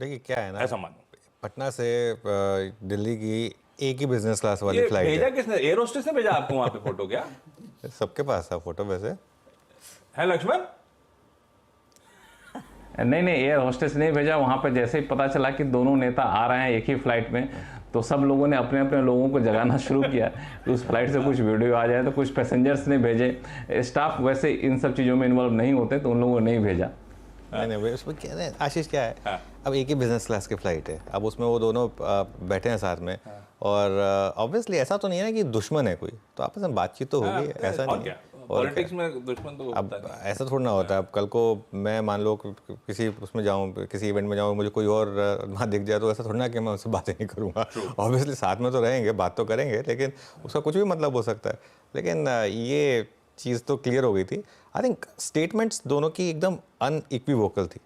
देखिए क्या है ना, ऐसा मानो पटना से दिल्ली की एक ही बिजनेस क्लास वाली फ्लाइट भेजा है। किसने? एयर होस्टेस ने भेजा आपको वहां पे फोटो? क्या सबके पास था फोटो वैसे। है लक्ष्मण? नहीं नहीं, एयर होस्टेस नहीं भेजा। वहाँ पर जैसे ही पता चला कि दोनों नेता आ रहे हैं एक ही फ्लाइट में, तो सब लोगों ने अपने अपने लोगों को जगाना शुरू किया कि उस फ्लाइट से कुछ वीडियो आ जाए। तो कुछ पैसेंजर्स ने भेजे। स्टाफ वैसे इन सब चीज़ों में इन्वॉल्व नहीं होते, तो उन लोगों ने नहीं भेजा। नहीं भाई, उसमें क्या है आशीष, क्या है हाँ। अब एक ही बिजनेस क्लास की फ्लाइट है, अब उसमें वो दोनों बैठे हैं साथ में। और ऑब्वियसली ऐसा तो नहीं है ना कि दुश्मन है कोई, तो आपस में बातचीत तो होगी, ऐसा नहीं है। पॉलिटिक्स में दुश्मन तो अब होता है। ऐसा थोड़ा ना होता है। अब कल को मैं मान लो किसी उसमें जाऊँ, किसी इवेंट में जाऊँ, मुझे कोई और वहाँ दिख जाए, तो ऐसा थोड़ा ना कि मैं उससे बातें नहीं करूँगा। ऑब्वियसली साथ में तो रहेंगे, बात तो करेंगे, लेकिन उसका कुछ भी मतलब हो सकता है। लेकिन ये चीज़ तो क्लियर हो गई थी। आई थिंक स्टेटमेंट्स दोनों की एकदम अनइक्विवोकल थी।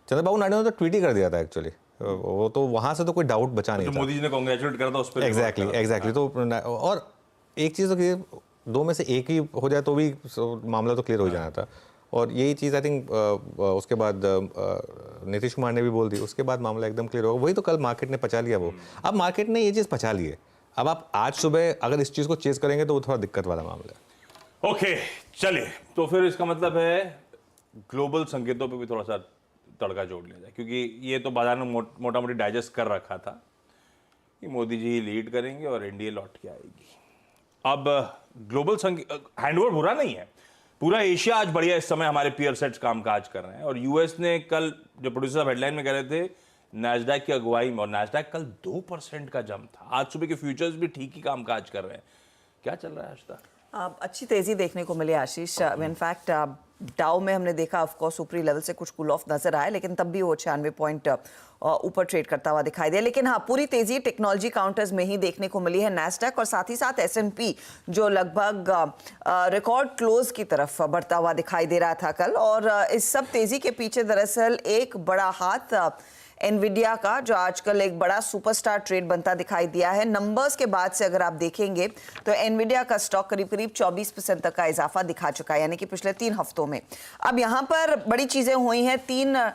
चंद्रबाबू नायडू ने तो ट्वीट ही कर दिया था एक्चुअली, वो तो वहाँ से तो कोई डाउट बचा नहीं जो था। मोदी जी ने कांग्रेचुलेट करा था उस पर। एग्जैक्टली। तो और एक चीज़ तो दो में से एक ही हो जाए तो भी मामला तो क्लियर हो जाना था। और यही चीज़ आई थिंक उसके बाद नीतीश कुमार ने भी बोल दी, उसके बाद मामला एकदम क्लियर होगा। वही तो कल मार्केट ने पचा लिया वो। अब मार्केट ने ये चीज़ पचा ली है, अब आप आज सुबह अगर इस चीज़ को चेज करेंगे तो वो थोड़ा दिक्कत वाला मामला है। ओके चलिए, तो फिर इसका मतलब है ग्लोबल संकेतों पे भी थोड़ा सा तड़का जोड़ लिया जाए, क्योंकि ये तो बाजार ने मोटा मोटी डाइजेस्ट कर रखा था कि मोदी जी लीड करेंगे और एनडीए लौट के आएगी। अब ग्लोबल हैंडओवर बुरा नहीं है, पूरा एशिया आज बढ़िया इस समय हमारे पीयर सेट्स कामकाज कर रहे हैं। और यूएस ने कल, जो प्रोड्यूसर हेडलाइन में कह रहे थे, नैस्डैक की अगुवाई में, और नैस्डैक कल 2% का जंप था। आज सुबह के फ्यूचर्स भी ठीक ही कामकाज कर रहे हैं। क्या चल रहा है आज तक? अच्छी तेजी देखने को मिली आशीष। इनफैक्ट डाउ में हमने देखा ऑफ कोर्स ऊपरी लेवल से कुछ कूल ऑफ नजर आया, लेकिन तब भी वो 96 पॉइंट ऊपर ट्रेड करता हुआ दिखाई दिया। लेकिन हाँ, पूरी तेजी टेक्नोलॉजी काउंटर्स में ही देखने को मिली है। नैस्डैक और साथ ही साथ एस&पी जो लगभग रिकॉर्ड क्लोज की तरफ बढ़ता हुआ दिखाई दे रहा था कल। और इस सब तेजी के पीछे दरअसल एक बड़ा हाथ एनविडिया का, जो आजकल एक बड़ा सुपरस्टार ट्रेड बनता दिखाई दिया है। नंबर्स के बाद से अगर आप देखेंगे तो एनविडिया का स्टॉक करीब करीब 24% तक का इजाफा दिखा चुका है, यानी कि पिछले 3 हफ्तों में। अब यहां पर बड़ी चीजें हुई हैं। $3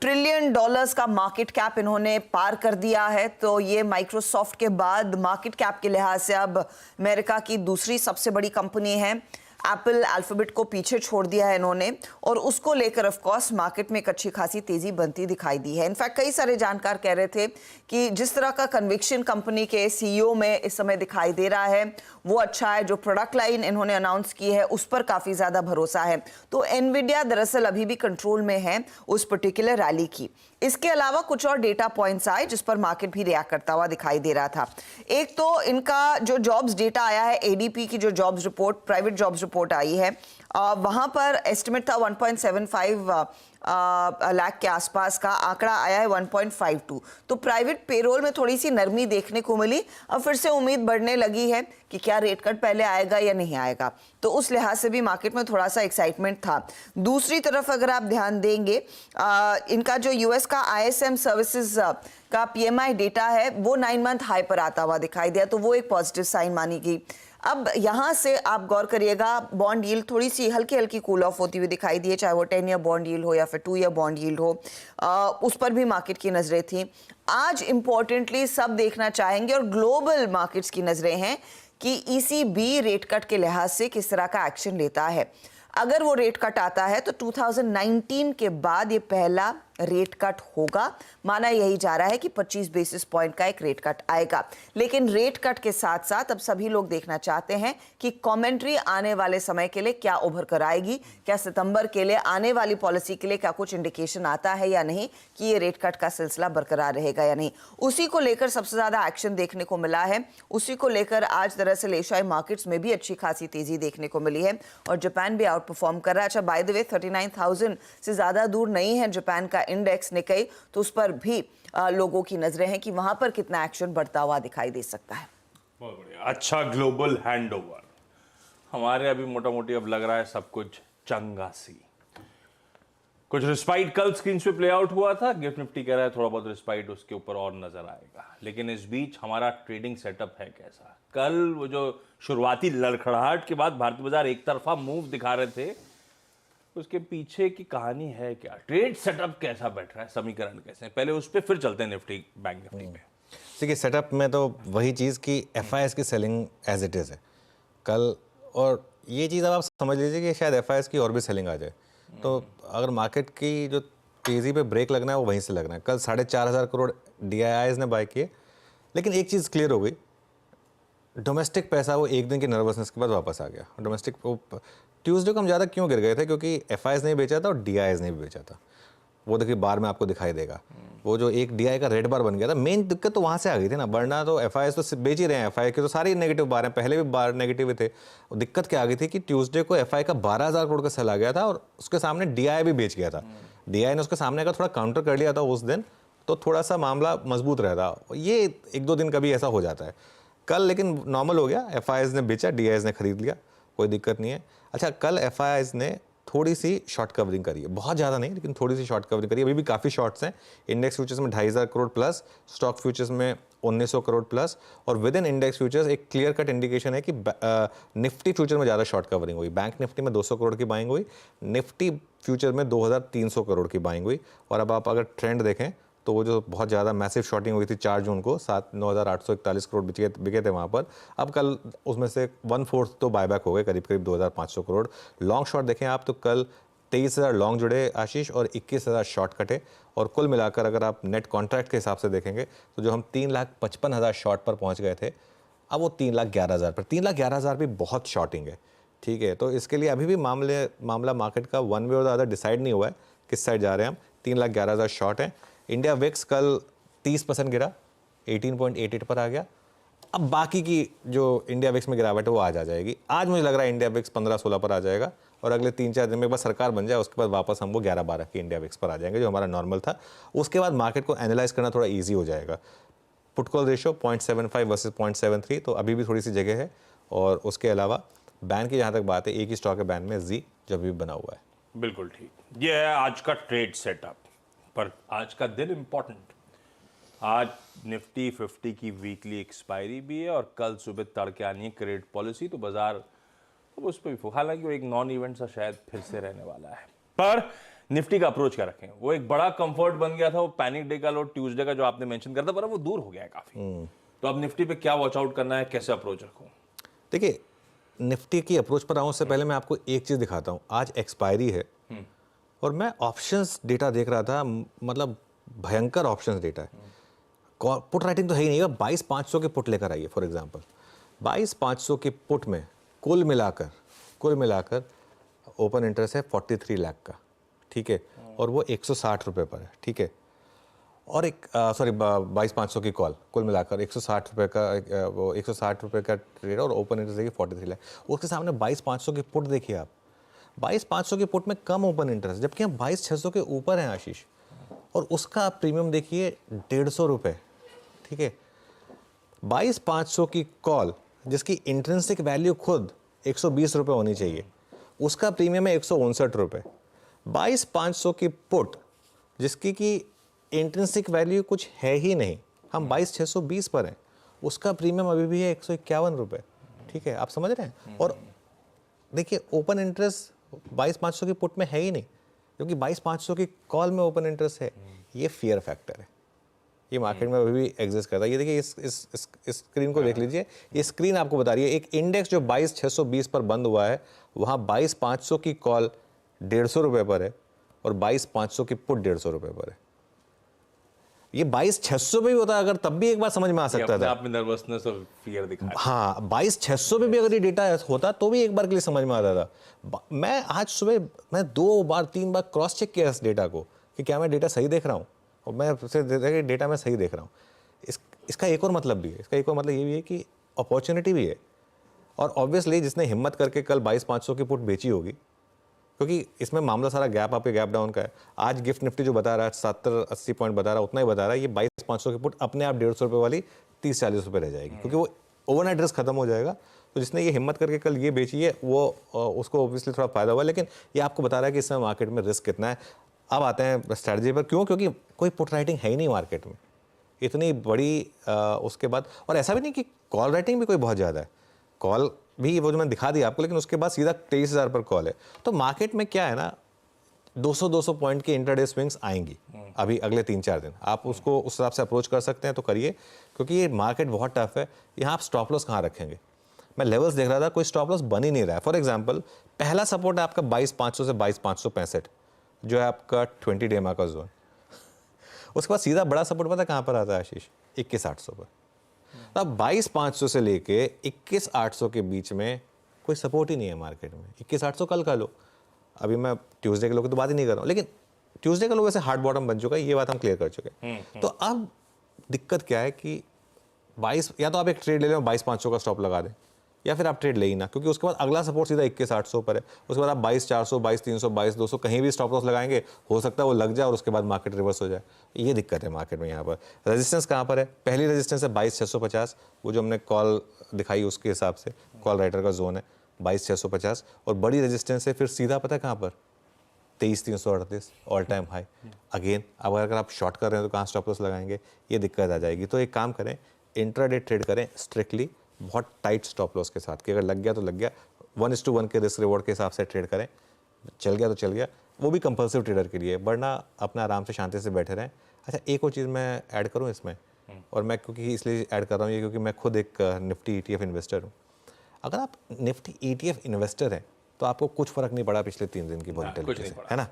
ट्रिलियन का मार्केट कैप इन्होंने पार कर दिया है। तो ये माइक्रोसॉफ्ट के बाद मार्केट कैप के लिहाज से अब अमेरिका की दूसरी सबसे बड़ी कंपनी है। एप्पल, अल्फाबेट को पीछे छोड़ दिया है इन्होंने, और उसको लेकर ऑफ कोर्स मार्केट में एक अच्छी खासी तेजी बनती दिखाई दी है। इनफैक्ट कई सारे जानकार कह रहे थे कि जिस तरह का कन्विक्शन कंपनी के सीईओ में इस समय दिखाई दे रहा है वो अच्छा है। जो प्रोडक्ट लाइन इन्होंने अनाउंस की है उस पर काफी ज्यादा भरोसा है। तो एनविडिया दरअसल अभी भी कंट्रोल में है उस पर्टिकुलर रैली की। इसके अलावा कुछ और डेटा पॉइंट्स आए जिस पर मार्केट भी रिएक्ट करता हुआ दिखाई दे रहा था। एक तो इनका जो जॉब्स डेटा आया है, एडीपी की जो jobs report, private jobs report आई है, वहां पर एस्टिमेट था 1.75 लाख के आसपास का, आंकड़ा आया है 1.52। तो प्राइवेट पेरोल में थोड़ी सी नरमी देखने को मिली। अब फिर से उम्मीद बढ़ने लगी है कि क्या रेट कट पहले आएगा या नहीं आएगा, तो उस लिहाज से भी मार्केट में थोड़ा सा एक्साइटमेंट था। दूसरी तरफ अगर आप ध्यान देंगे, इनका जो यूएस का आईएसएम सर्विसेज का पीएमआई डेटा है वो 9 मंथ हाई पर आता हुआ दिखाई दिया, तो वो एक पॉजिटिव साइन मानी गई। अब यहां से आप गौर करिएगा, बॉन्ड यील्ड थोड़ी सी हल्की हल्की कूल ऑफ होती हुई दिखाई दी है, चाहे वो 10 ईयर बॉन्ड यील्ड हो या फिर 2 ईयर बॉन्ड यील्ड हो। उस पर भी मार्केट की नजरें थी। आज इंपॉर्टेंटली सब देखना चाहेंगे और ग्लोबल मार्केट्स की नजरें हैं कि ईसीबी रेट कट के लिहाज से किस तरह का एक्शन लेता है। अगर वो रेट कट आता है तो 2019 के बाद ये पहला रेट कट होगा। माना यही जा रहा है कि 25 बेसिस पॉइंट का एक रेट कट आएगा। लेकिन रेट कट के साथ साथ अब सभी लोग देखना चाहते हैं कि कमेंट्री आने वाले समय के लिए क्या उभर कर आएगी। क्या सितंबर के लिए आने वाली पॉलिसी के लिए क्या कुछ इंडिकेशन आता है या नहीं कि ये रेट कट का सिलसिला बरकरार रहेगा या नहीं। उसी को लेकर सबसे ज्यादा एक्शन देखने को मिला है। उसी को लेकर आज दरअसल एशियाई मार्केट्स में भी अच्छी खासी तेजी देखने को मिली है और जापान भी आउट परफॉर्म कर रहा है। अच्छा, बाय द वे 39,000 से ज्यादा दूर नहीं है जापान का इंडेक्स निकाई, तो उस पर भी लोगों की नजरें हैं कि वहां पर कितना एक्शन बढ़ता हुआ दिखाई दे सकता है। बहुत बढ़िया। अच्छा, ग्लोबल हैंडओवर हमारे अभी मोटा मोटी अब लग रहा है सब कुछ चंगा सी। कुछ रिस्पाइट कल स्क्रीन पे प्ले आउट हुआ था, गिफ्ट निफ्टी कह रहा है थोड़ा बहुत रिस्पाइट उसके ऊपर और नजर आएगा। लेकिन इस बीच हमारा ट्रेडिंग सेटअप है कैसा? कल वो जो शुरुआती लड़खड़ाहट के बाद भारतीय बाजार एक तरफा मूव दिखा रहे थे, उसके पीछे की कहानी है क्या, ट्रेड सेटअप कैसा बैठ रहा है, समीकरण कैसे हैं? पहले उस पर फिर चलते हैं निफ्टी बैंक निफ्टी पे। देखिए सेटअप में तो वही चीज़ कि एफआईएस की सेलिंग एज इट इज़ है कल, और ये चीज़ अब आप समझ लीजिए कि शायद एफआईएस की और भी सेलिंग आ जाए। तो अगर मार्केट की जो तेज़ी पे ब्रेक लगना है वो वहीं से लगना है। कल 4,500 करोड़ DIIs ने बाय किए, लेकिन एक चीज़ क्लियर हो गई, डोमेस्टिक पैसा वो एक दिन की नर्वसनेस के बाद वापस आ गया। डोमेस्टिक ट्यूसडे को हम ज़्यादा क्यों गिर गए थे, क्योंकि एफआईएस ने भी बेचा था और DIIs ने भी बेचा था। वो देखिए बार में आपको दिखाई देगा, वो जो एक DI का रेड बार बन गया था, मेन दिक्कत तो वहाँ से आ गई थी ना, वरना तो एफआईएस तो बेच ही रहे हैं। एफआई के तो सारे नेगेटिव बार हैं, पहले भी बार नेगेटिव थे। दिक्कत क्या आ गई थी कि ट्यूसडे को एफआई का 12,000 करोड़ का सेल आ गया था और उसके सामने DI भी बेच गया था। DI ने उसके सामने का थोड़ा काउंटर कर लिया था उस दिन, तो थोड़ा सा मामला मजबूत रहता। ये 1-2 दिन कभी ऐसा हो जाता है। कल लेकिन नॉर्मल हो गया, एफआईएस ने बेचा, DIs ने खरीद लिया, कोई दिक्कत नहीं है। अच्छा, कल एफआईएस ने थोड़ी सी शॉर्ट कवरिंग करी है, बहुत ज़्यादा नहीं लेकिन थोड़ी सी शॉर्ट कवरिंग करी है। अभी भी काफ़ी शॉर्ट्स हैं। इंडेक्स फ्यूचर्स में 2,500 करोड़ प्लस, स्टॉक फ्यूचर्स में 1,900 करोड़ प्लस, और विद इन इंडेक्स फ्यूचर्स एक क्लियर कट इंडिकेशन है कि निफ्टी फ्यूचर में ज़्यादा शॉर्ट कवरिंग हुई। बैंक निफ्टी में 200 करोड़ की बाइंग हुई, निफ्टी फ्यूचर में 2,300 करोड़ की बाइंग हुई। और अब आप अगर ट्रेंड देखें तो वो जो बहुत ज़्यादा मैसिव शॉर्टिंग हुई थी 4 जून को, 9,841 करोड़ बिके थे वहाँ पर। अब कल उसमें से 1/4 तो बायबैक हो गए, करीब करीब 2,500 करोड़। लॉन्ग शॉर्ट देखें आप तो कल 23,000 लॉन्ग जुड़े आशीष, और 21,000 शॉर्ट कटे। और कुल मिलाकर अगर आप नेट कॉन्ट्रैक्ट के हिसाब से देखेंगे तो जो हम 3,55,000 शॉर्ट पर पहुँच गए थे, अब वो 3,11,000 पर। 3,11,000 भी बहुत शॉर्टिंग है, ठीक है। तो इसके लिए अभी भी मामला मार्केट का वन वे और द अदर डिसाइड नहीं हुआ है किस साइड जा रहे हैं हम। 3,11,000 शॉर्ट हैं। इंडिया विक्स कल 30% गिरा, 18.88 पर आ गया। अब बाकी की जो इंडिया विक्स में गिरावट है वो आज आ जाएगी। आज मुझे लग रहा है इंडिया विक्स 15-16 पर आ जाएगा, और अगले 3-4 दिन में एक बार सरकार बन जाए उसके बाद वापस हम वो 11-12 की इंडिया विक्स पर आ जाएंगे, जो हमारा नॉर्मल था। उसके बाद मार्केट को एनालाइज करना थोड़ा ईजी हो जाएगा। पुट कॉल रेशो 0.75 वर्सेस 0.73, तो अभी भी थोड़ी सी जगह है। और उसके अलावा बैन की जहाँ तक बात है, एक ही स्टॉक है बैन में, जी, जो अभी भी बना हुआ है। बिल्कुल ठीक, ये है आज का ट्रेड सेटअप। पर आज का दिन इंपॉर्टेंट, आज निफ्टी 50 की वीकली एक्सपायरी भी है, और कल सुबह तड़के आनी है क्रेडिट पॉलिसी, तो बाजार अब उस पर भी, हालांकि वो एक नॉन इवेंट सा शायद फिर से रहने वाला है। पर निफ्टी का अप्रोच क्या रखें, वो एक बड़ा कंफर्ट बन गया था, वो पैनिक डे का लो ट्यूसडे का जो आपने मेंशन करता, पर वो दूर हो गया है काफी। तो अब निफ्टी पे क्या वॉच आउट करना है, कैसे अप्रोच रखूं? देखिए, निफ्टी की अप्रोच पर आऊँ उससे पहले मैं आपको एक चीज़ दिखाता हूँ। आज एक्सपायरी है और मैं ऑप्शंस डेटा देख रहा था, मतलब भयंकर ऑप्शंस डेटा है। पुट राइटिंग तो है ही नहीं। 22,500 के पुट लेकर आइए फॉर एग्जांपल, 22,500 के पुट में कुल मिलाकर ओपन इंटरेस्ट है 43 लाख का, ठीक है, और वो 160 रुपये पर है, ठीक है। और एक 22,500 की कॉल, कुल मिलाकर 160 रुपये का, वो 160 रुपये का ट्रेड, और ओपन इंटरेस्ट देखिए 43 लाख। उसके सामने 22,500 की पुट देखिए आप, 22,500 के पुट में कम ओपन इंटरेस्ट, जबकि हम 22,600 के ऊपर हैं आशीष, और उसका प्रीमियम देखिए 150 रुपये, ठीक है। 22,500 की कॉल जिसकी इंट्रिंसिक वैल्यू खुद 120 रुपये होनी चाहिए, उसका प्रीमियम है 159 रुपये। 22,500 की पुट जिसकी की इंट्रिंसिक वैल्यू कुछ है ही नहीं, हम 22,620 पर हैं, उसका प्रीमियम अभी भी है 151 रुपये, ठीक है। आप समझ रहे हैं। और देखिए ओपन इंटरेस्ट 22,500 की पुट में है ही नहीं, क्योंकि 22,500 की कॉल में ओपन इंटरेस्ट है। ये फियर फैक्टर है, ये मार्केट में अभी भी एग्जिस्ट करता है। ये देखिए इस स्क्रीन को देख लीजिए, ये स्क्रीन आपको बता रही है एक इंडेक्स जो 22,620 पर बंद हुआ है, वहाँ 22,500 की कॉल 150 रुपये पर है और 22,500 की पुट 150 रुपये पर है। ये 22,600 पे भी होता अगर, तब भी एक बार समझ में आ सकता था। आप में नर्वसनेस और फियर दिखा। हाँ, 22,600 पे भी अगर ये डेटा होता तो भी एक बार के लिए समझ में आता था। मैं आज सुबह 2-3 बार क्रॉस चेक किया इस डेटा को कि क्या मैं डेटा सही देख रहा हूँ, और मैं फिर डेटा में सही देख रहा हूँ। इसका एक और मतलब भी है, इसका एक और मतलब ये भी है कि अपॉर्चुनिटी भी है। और ऑब्वियसली जिसने हिम्मत करके कल 22,500 की पुट बेची होगी, क्योंकि इसमें मामला सारा गैप अप गैप डाउन का है। आज गिफ्ट निफ्टी जो बता रहा है 70-80 पॉइंट बता रहा है, उतना ही बता रहा है। ये 22,500 की पुट अपने आप 150 रुपये वाली 30-40 रुपये रह जाएगी, क्योंकि वो ओवरनाइट रिस्क खत्म हो जाएगा। तो जिसने ये हिम्मत करके कल ये बेची है वो उसको ऑब्वियसली थोड़ा फायदा हुआ, लेकिन ये आपको बता रहा है कि इस समय मार्केट में रिस्क कितना है। अब आते हैं स्ट्रैटेजी पर। क्यों? क्योंकि कोई पुट राइटिंग है ही नहीं मार्केट में इतनी बड़ी। उसके बाद और ऐसा भी नहीं कि कॉल राइटिंग भी कोई बहुत ज़्यादा है, कॉल भी वो जो मैंने दिखा दिया आपको, लेकिन उसके बाद सीधा 23,000 पर कॉल है। तो मार्केट में क्या है ना, 200-200 पॉइंट की इंटरडे स्विंग्स आएंगी अभी अगले 3-4 दिन। आप उसको उस हिसाब से अप्रोच कर सकते हैं तो करिए, क्योंककि ये मार्केट बहुत टफ है। यहाँ आप स्टॉप लॉस कहाँ रखेंगे? मैं लेवल्स देख रहा था, कोई स्टॉप लॉस बन ही नहीं रहा है। फॉर एग्जांपल, पहला सपोर्ट है आपका 22,500 से 22,565, जो है आपका 20 डे का जोन। उसके बाद सीधा बड़ा सपोर्ट पता है कहाँ पर आता है आशीष? 21,800 पर। अब 22,500 से लेके 21,800 के बीच में कोई सपोर्ट ही नहीं है मार्केट में। 21,800 कल का लो, अभी मैं ट्यूसडे के लो की तो बात ही नहीं कर रहा हूँ, लेकिन ट्यूसडे का लो वैसे हार्ड बॉटम बन चुका है, ये बात हम क्लियर कर चुके हैं। तो अब दिक्कत क्या है कि 22, या तो आप एक ट्रेड ले लें 22,500 का स्टॉप लगा दें, या फिर आप ट्रेड ले ही ना, क्योंकि उसके बाद अगला सपोर्ट सीधा 21,800 पर है। उसके बाद आप 22,400, 22,300, 22,200 कहीं भी स्टॉप लॉस लगाएंगे, हो सकता है वो लग जाए और उसके बाद मार्केट रिवर्स हो जाए। ये दिक्कत है मार्केट में। यहाँ पर रेजिस्टेंस कहाँ पर है? पहली रेजिस्टेंस है 22,650, वो जो हमने कॉल दिखाई उसके हिसाब से कॉल राइटर का जोन है 22,650, और बड़ी रेजिस्टेंस है फिर सीधा पता है कहाँ पर? 23,338 ऑल टाइम हाई। अगेन अब अगर आप शॉर्ट कर रहे हैं तो कहाँ स्टॉप लॉस लगाएंगे? ये दिक्कत आ जाएगी। तो एक काम करें, इंट्राडे ट्रेड करें स्ट्रिक्टली, बहुत टाइट स्टॉप लॉस के साथ, कि अगर लग गया तो लग गया। 1:1 के रिस्क रिवॉर्ड के हिसाब से ट्रेड करें, चल गया तो चल गया, वो भी कंपल्सिव ट्रेडर के लिए, वरना अपना आराम से शांति से बैठे रहें। अच्छा, एक और चीज़ मैं ऐड करूँ इसमें, और मैं क्योंकि इसलिए ऐड कर रहा हूँ ये क्योंकि मैं खुद एक निफ्टी ETF इन्वेस्टर हूँ। अगर आप निफ्टी ETF इन्वेस्टर हैं तो आपको कुछ फर्क नहीं पड़ा पिछले 3 दिन की वॉलेटिलिटी से, है ना?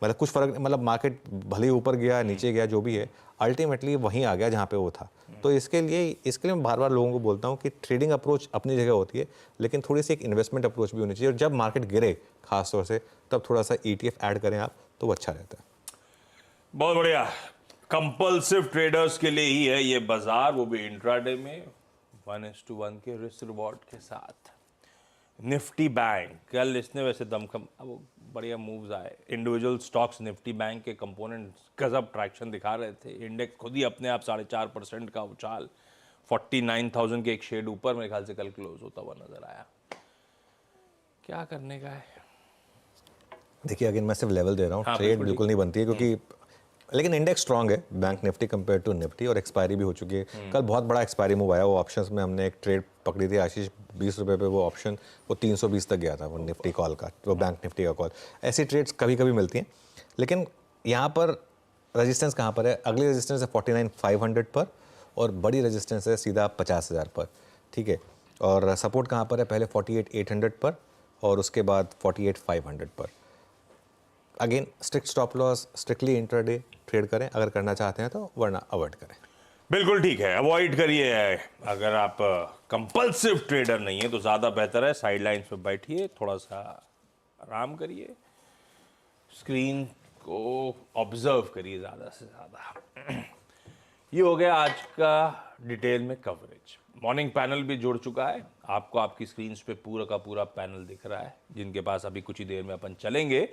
मतलब कुछ फर्क, मतलब मार्केट भले ही ऊपर गया नीचे गया जो भी है, अल्टीमेटली वहीं आ गया जहाँ पे वो था। तो इसके लिए मैं बार बार लोगों को बोलता हूँ कि ट्रेडिंग अप्रोच अपनी जगह होती है, लेकिन थोड़ी सी एक इन्वेस्टमेंट अप्रोच भी होनी चाहिए, और जब मार्केट गिरे खास तौर से तब थोड़ा सा ETF ऐड करें आप, तो वो अच्छा रहता है। बहुत बढ़िया। कंपल्सिव ट्रेडर्स के लिए ही है ये बाजार, वो भी इंट्राडे में 1:1 के रिस्क रिवॉर्ड के साथ। निफ्टी बैंक कल इसने वैसे दमखम, अब बढ़िया मूव्स आए। इंडिविजुअल स्टॉक्स निफ्टी बैंक के कंपोनेंट गजब ट्रैक्शन दिखा रहे थे। इंडेक्स खुद ही अपने आप 4.5% का उछाल, 49,000 के एक शेड ऊपर मेरे ख्याल से कल क्लोज होता हुआ नजर आया। क्या करने का है? देखिए अगेन मैं सिर्फ लेवल दे रहा हूँ, हाँ, ट्रेड बिल्कुल नहीं बनती है, क्योंकि लेकिन इंडेक्स स्ट्रांग है Bank Nifty compare to Nifty, और एक्सपायरी भी हो चुकी है। कल बहुत बड़ा एक्सपायरी मूव आया, वो ऑप्शंस में हमने एक ट्रेड पकड़ी थी आशीष, 20 रुपये पे वो ऑप्शन, वो 320 तक गया था वो निफ्टी कॉल का, वो बैंक निफ्टी का कॉल। ऐसी ट्रेड्स कभी कभी मिलती हैं, लेकिन यहाँ पर रेजिस्टेंस कहाँ पर है? अगली रेजिस्टेंस है 49,500 पर, और बड़ी रेजिस्टेंस है सीधा 50,000 पर, ठीक है। और सपोर्ट कहाँ पर है? पहले 48,800 पर, और उसके बाद 48,500 पर। Again strict stop loss, strictly intraday trade करें अगर करना चाहते हैं तो, वरना अवॉइड करें। बिल्कुल ठीक है, अवॉइड करिए। अगर आप कंपल्सिव ट्रेडर नहीं है तो ज़्यादा बेहतर है साइडलाइंस पे बैठिए, थोड़ा सा आराम करिए, स्क्रीन को ऑब्जर्व करिए ज़्यादा से ज़्यादा। ये हो गया आज का डिटेल में कवरेज। मॉर्निंग पैनल भी जुड़ चुका है, आपको आपकी स्क्रीन पे पूरा का पूरा पैनल दिख रहा है, जिनके पास अभी कुछ ही देर में अपन चलेंगे।